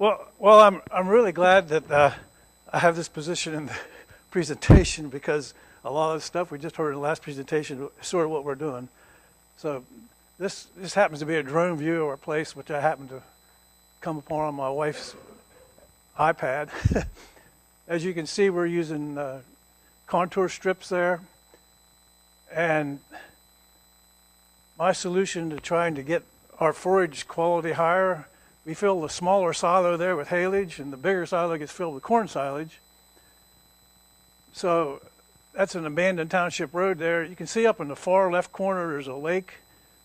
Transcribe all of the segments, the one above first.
I'm really glad that I have this position in the presentation because a lot of the stuff we just heard in the last presentation is sort of what we're doing. So this happens to be a drone view of our place, which I happened to come upon on my wife's iPad. As you can see, we're using contour strips there. And my solution to trying to get our forage quality higher, we fill the smaller silo there with haylage, and the bigger silo gets filled with corn silage. So that's an abandoned township road there. You can see up in the far left corner there's a lake.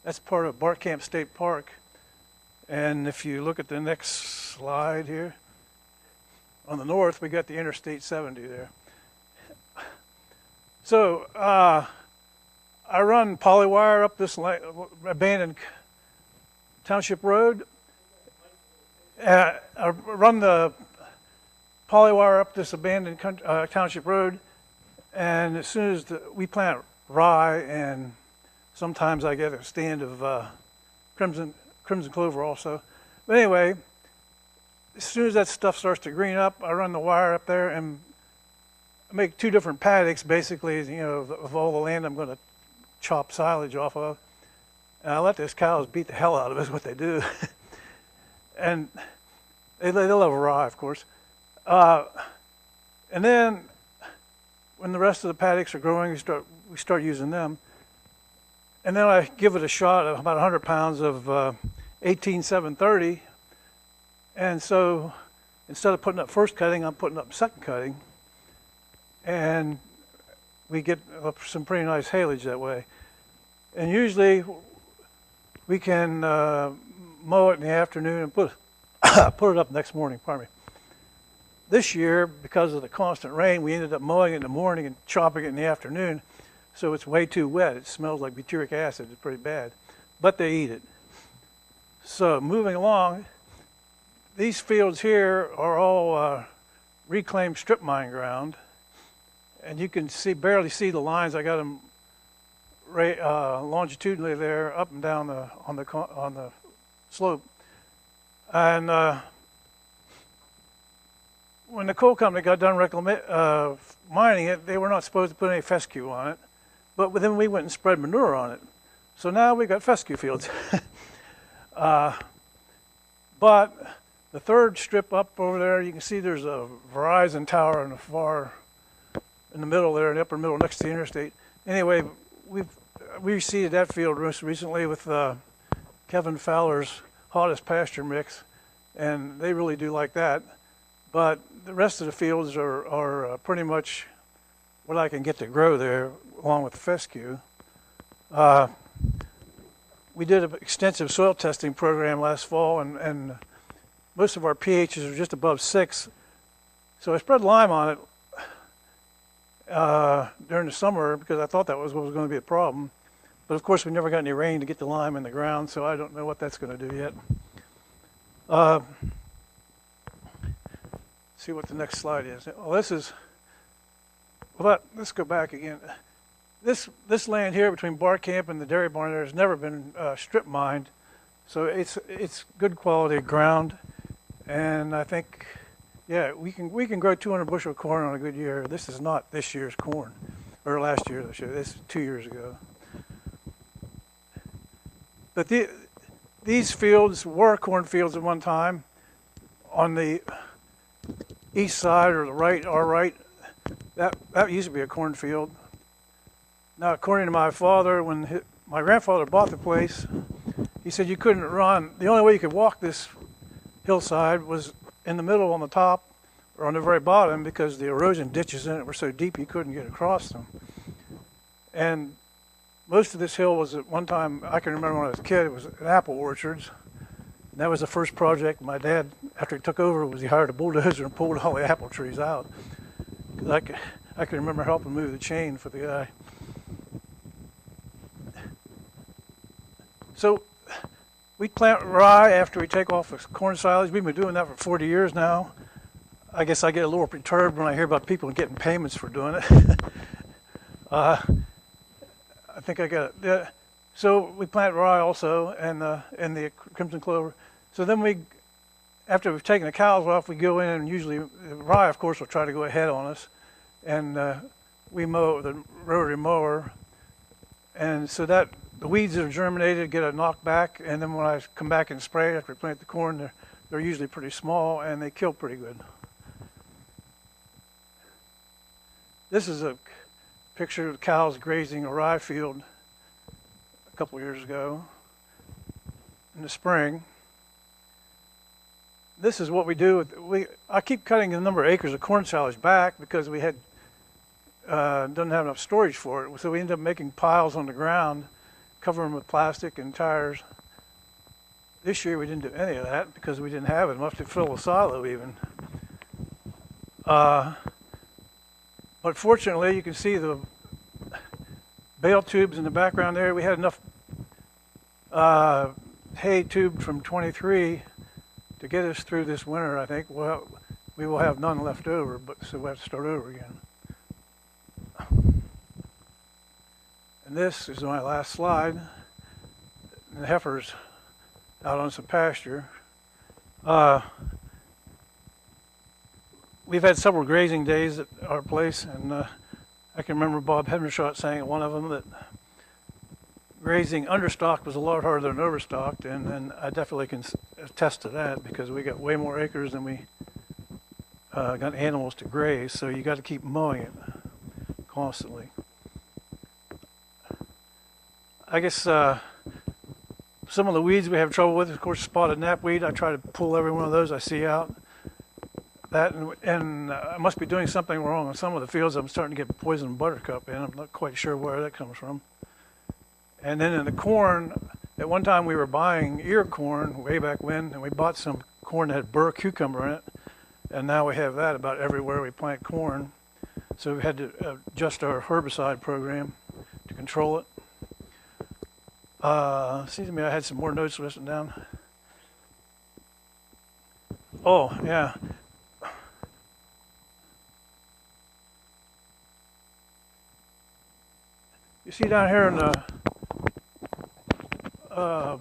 That's part of Barcamp State Park. And if you look at the next slide here, on the north we got the Interstate 70 there. So I run polywire up this abandoned township road. I run the polywire up this abandoned township road, and as soon as we plant rye, and sometimes I get a stand of crimson clover also. But anyway, as soon as that stuff starts to green up, I run the wire up there and make two different paddocks, basically, of all the land I'm going to chop silage off of. And I let those cows beat the hell out of it, is what they do. And they love rye, of course. And then when the rest of the paddocks are growing, we start using them. And then I give it a shot of about 100 pounds of 18730. And so instead of putting up first cutting, I'm putting up second cutting. And we get some pretty nice haylage that way. And usually we can mow it in the afternoon and put it up next morning, pardon me. This year, because of the constant rain, we ended up mowing it in the morning and chopping it in the afternoon. So it's way too wet. It smells like butyric acid. It's pretty bad. But they eat it. So moving along, these fields here are all reclaimed strip mine ground. And you can barely see the lines. I got them longitudinally there, up and down on the slope. And when the coal company got done mining it, they were not supposed to put any fescue on it. But then we went and spread manure on it. So now we got fescue fields. But the third strip up over there, you can see there's a Verizon tower in the middle there, in the upper middle next to the interstate. Anyway, we seeded that field most recently with Kevin Fowler's hottest pasture mix, and they really do like that. But the rest of the fields are pretty much what I can get to grow there, along with the fescue. We did an extensive soil testing program last fall, and most of our pHs are just above 6. So I spread lime on it during the summer because I thought that was what was going to be a problem. But of course, we never got any rain to get the lime in the ground, so I don't know what that's going to do yet. See what the next slide is. Well, let's go back again. This land here between Barcamp and the dairy barn there has never been strip mined, so it's good quality ground, and I think, yeah, we can grow 200 bushel of corn on a good year. This is not this year's corn, or last year's. This is 2 years ago. But these fields were cornfields at one time. On the east side or the right, our right, that used to be a cornfield. Now, according to my father, when my grandfather bought the place, he said you couldn't run. The only way you could walk this hillside was in the middle on the top or on the very bottom because the erosion ditches in it were so deep you couldn't get across them. And most of this hill was at one time, I can remember when I was a kid, it was apple orchards. And that was the first project my dad, after he took over, was he hired a bulldozer and pulled all the apple trees out. I can remember helping move the chain for the guy. So we plant rye after we take off the corn silage. We've been doing that for 40 years now. I guess I get a little perturbed when I hear about people getting payments for doing it. I think I got it. So we plant rye also and the crimson clover. So then after we've taken the cows off, we go in and usually, rye, of course, will try to go ahead on us. And we mow with a rotary mower. And so that the weeds that are germinated get a knockback. And then when I come back and spray after we plant the corn, they're usually pretty small and they kill pretty good. This is a picture of the cows grazing a rye field a couple of years ago in the spring. This is what we do. I keep cutting the number of acres of corn silage back because we doesn't have enough storage for it. So we end up making piles on the ground, cover them with plastic and tires. This year we didn't do any of that because we didn't have enough to fill a silo even. But fortunately, you can see the bale tubes in the background there. We had enough hay tubed from 23 to get us through this winter, I think. Well, we will have none left over, so we'll have to start over again. And this is my last slide. The heifers out on some pasture. We've had several grazing days at our place, and I can remember Bob Hemmershot saying at one of them that grazing understocked was a lot harder than overstocked, and I definitely can attest to that because we got way more acres than we got animals to graze, so you got to keep mowing it constantly. I guess some of the weeds we have trouble with, of course, spotted knapweed. I try to pull every one of those I see out. That and I must be doing something wrong on some of the fields. I'm starting to get poison buttercup in. I'm not quite sure where that comes from. And then in the corn, at one time we were buying ear corn way back when, and we bought some corn that had burr cucumber in it, and now we have that about everywhere we plant corn. So we had to adjust our herbicide program to control it. Seems to me I had some more notes written down. Oh, yeah. You see down here in the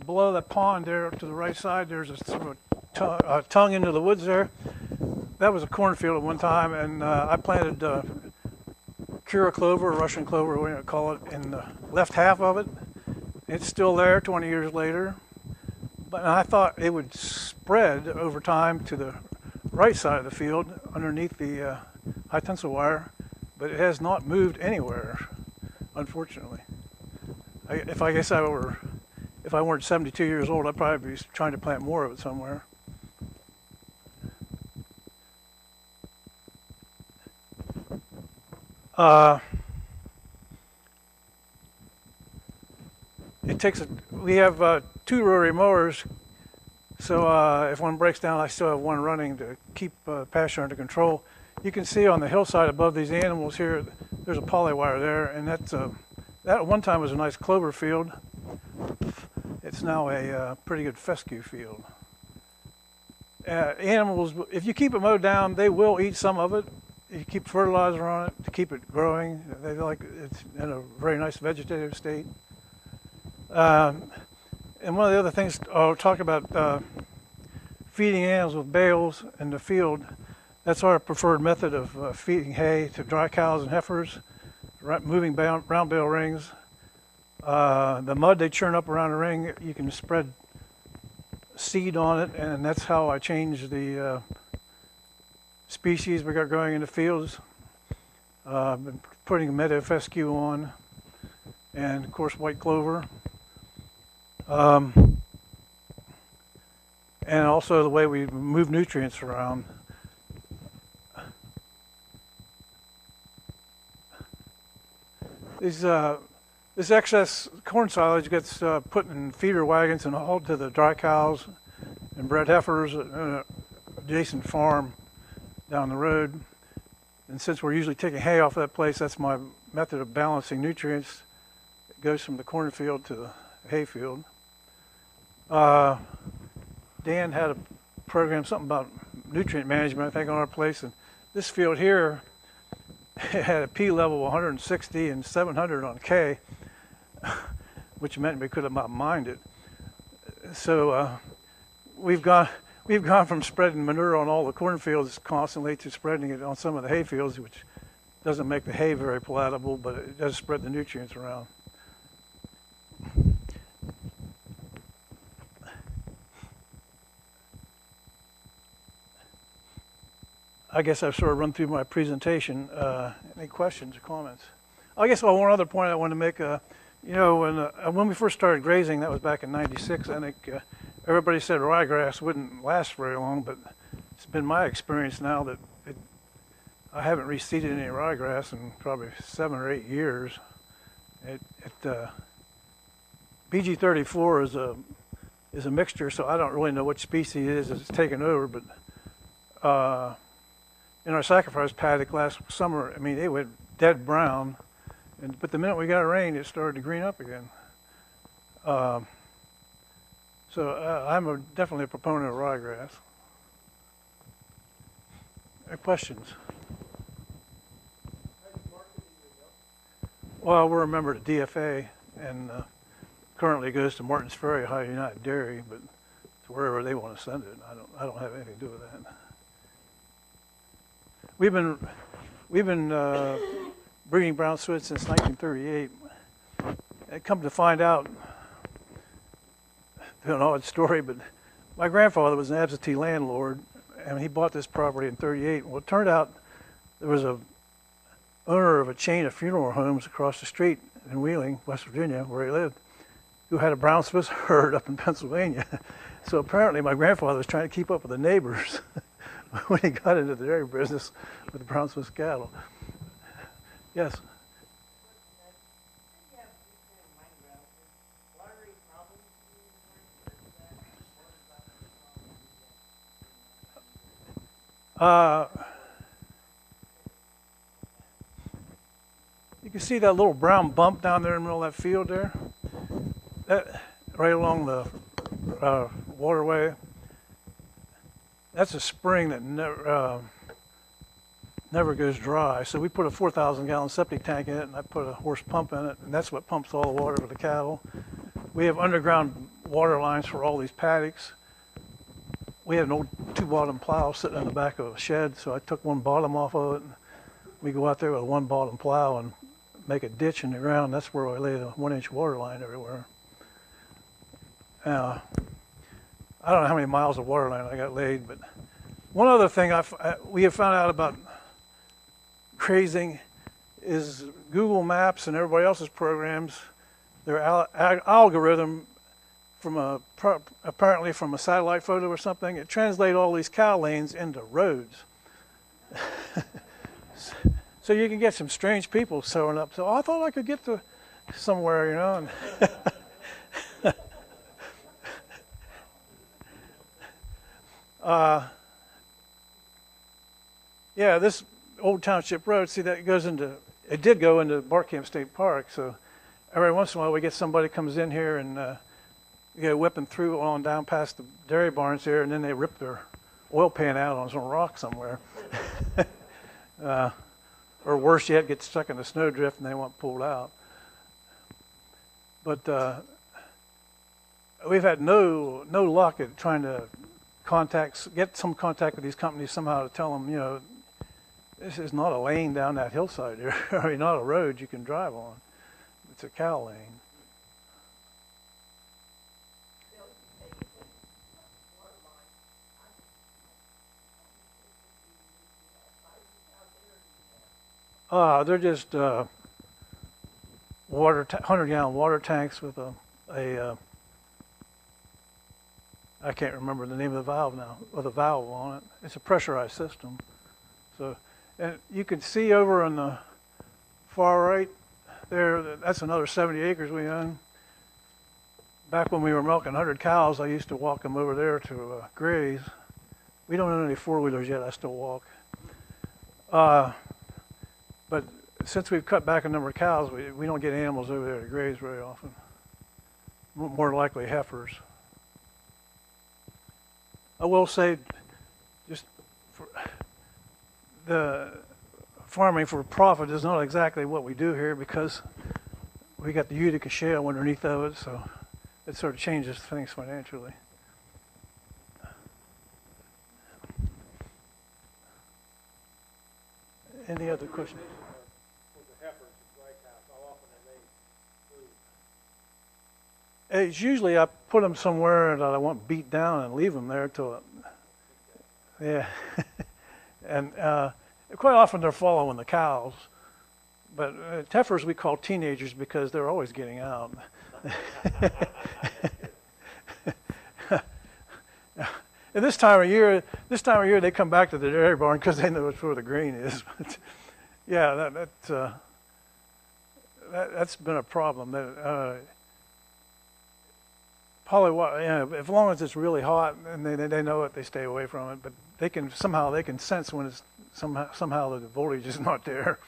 below that pond there to the right side, there's a sort of tongue into the woods there. That was a cornfield at one time, and I planted Kura clover, or Russian clover, whatever you call it, in the left half of it. It's still there 20 years later, but I thought it would spread over time to the right side of the field underneath the high tensile wire, but it has not moved anywhere, unfortunately. If I weren't 72 years old, I'd probably be trying to plant more of it somewhere. We have 2 rotary mowers, so if one breaks down, I still have one running to keep pasture under control. You can see on the hillside above these animals here, there's a polywire there, and that at one time was a nice clover field. It's now a pretty good fescue field. Animals, if you keep it mowed down, they will eat some of it. If you keep fertilizer on it to keep it growing, they like it's in a very nice vegetative state. And one of the other things I'll talk about feeding animals with bales in the field. That's our preferred method of feeding hay to dry cows and heifers, moving brown bale rings. The mud they churn up around the ring, you can spread seed on it, and that's how I change the species we got growing in the fields. Been putting meadow fescue on, and of course white clover. And also the way we move nutrients around. This excess corn silage gets put in feeder wagons and hauled to the dry cows and bred heifers at an adjacent farm down the road. And since we're usually taking hay off that place, that's my method of balancing nutrients. It goes from the cornfield to the hay field. Dan had a program, something about nutrient management, I think, on our place. And this field here had a P level of 160 and 700 on K, which meant we could have not mined it. So we've gone from spreading manure on all the cornfields constantly to spreading it on some of the hay fields, which doesn't make the hay very palatable, but it does spread the nutrients around. I guess I've sort of run through my presentation. Any questions or comments? I guess one other point I want to make. When we first started grazing, that was back in '96. I think everybody said ryegrass wouldn't last very long, but it's been my experience now that I haven't reseeded any ryegrass in probably 7 or 8 years. BG34 is a mixture, so I don't really know which species it is that's taken over, but in our sacrifice paddock last summer, I mean, it went dead brown, but the minute we got rain, it started to green up again. So I'm definitely a proponent of ryegrass. Questions? Well, we're a member of DFA, and currently goes to Martins Ferry High United Dairy, but to wherever they want to send it, I don't have anything to do with that. We've been breeding brown suet since 1938. I come to find out, an odd story, but my grandfather was an absentee landlord, and he bought this property in '38. Well, it turned out there was a owner of a chain of funeral homes across the street in Wheeling, West Virginia, where he lived, who had a brown Swiss herd up in Pennsylvania. So apparently my grandfather was trying to keep up with the neighbors when he got into the dairy business with the brown Swiss cattle. Yes? You can see that little brown bump down there in the middle of that field there. That, right along the waterway. That's a spring that never goes dry. So we put a 4,000-gallon septic tank in it, and I put a horse pump in it, and that's what pumps all the water for the cattle. We have underground water lines for all these paddocks. We had an old 2-bottom plow sitting in the back of a shed, so I took one bottom off of it. And we go out there with a 1-bottom plow and make a ditch in the ground. That's where I lay the 1-inch water line everywhere. I don't know how many miles of water line I got laid, but one other thing we have found out about grazing is Google Maps and everybody else's programs, their algorithm apparently from a satellite photo or something, it translates all these cow lanes into roads. So you can get some strange people showing up. So I thought I could get to somewhere, you know. Yeah, this old township road, see that it did go into Barkamp State Park, so every once in a while we get somebody comes in here and whipping through on down past the dairy barns here, and then they rip their oil pan out on some rock somewhere. Or worse yet, get stuck in the snowdrift and they want pulled out. But we've had no luck at trying to get some contact with these companies somehow to tell them, this is not a lane down that hillside here. I mean, not a road you can drive on. It's a cow lane. They're just 100-gallon water tanks with a I can't remember the name of the valve now, with a valve on it. It's a pressurized system. So, and you can see over on the far right there, that's another 70 acres we own. Back when we were milking 100 cows, I used to walk them over there to graze. We don't own any four-wheelers yet, I still walk. But since we've cut back a number of cows, we don't get animals over there to graze very often. More likely heifers. I will say, just for the farming for profit is not exactly what we do here, because we got the Utica Shale underneath of it, so it sort of changes things financially. Any other questions? With the heifers at White House, how often are they moved? It's usually I put them somewhere that I want beat down and leave them there till, yeah. And quite often they're following the cows. But heifers we call teenagers because they're always getting out. And this time of year they come back to the dairy barn because they know it's where the grain is. But yeah, that's been a problem. Probably, as long as it's really hot and they know it, they stay away from it. But they can sense when it's somehow the voltage is not there.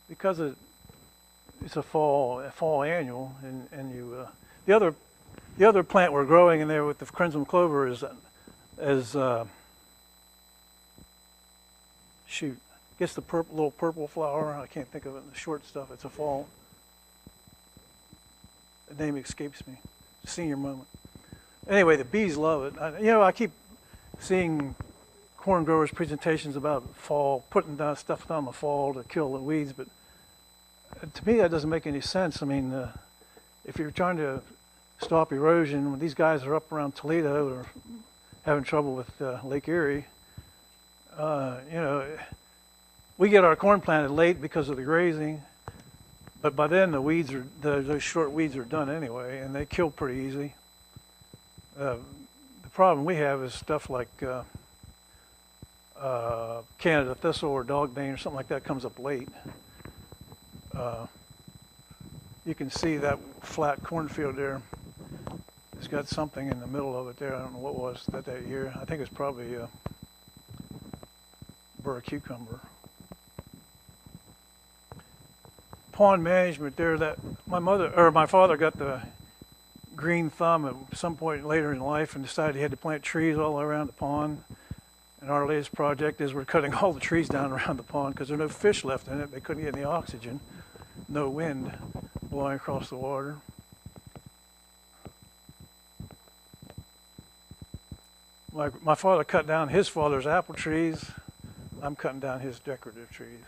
Because it's a fall annual, and you the other plant we're growing in there with the crimson clover is shoot, gets the little purple flower. I can't think of it. The short stuff. It's a fall. The name escapes me. Senior moment. Anyway, the bees love it. I keep seeing corn growers' presentations about fall, putting down stuff down the fall to kill the weeds, but to me that doesn't make any sense. I mean, if you're trying to stop erosion, when these guys are up around Toledo or having trouble with Lake Erie, we get our corn planted late because of the grazing, but by then the weeds those short weeds are done anyway, and they kill pretty easy. The problem we have is stuff like Canada thistle or dogdane or something like that comes up late. You can see that flat cornfield there. It's got something in the middle of it there. I don't know what was that year. I think it's probably burr cucumber. Pond management there. That my father got the green thumb at some point later in life and decided he had to plant trees all around the pond. And our latest project is we're cutting all the trees down around the pond because there are no fish left in it. They couldn't get any oxygen, no wind blowing across the water. My father cut down his father's apple trees. I'm cutting down his decorative trees.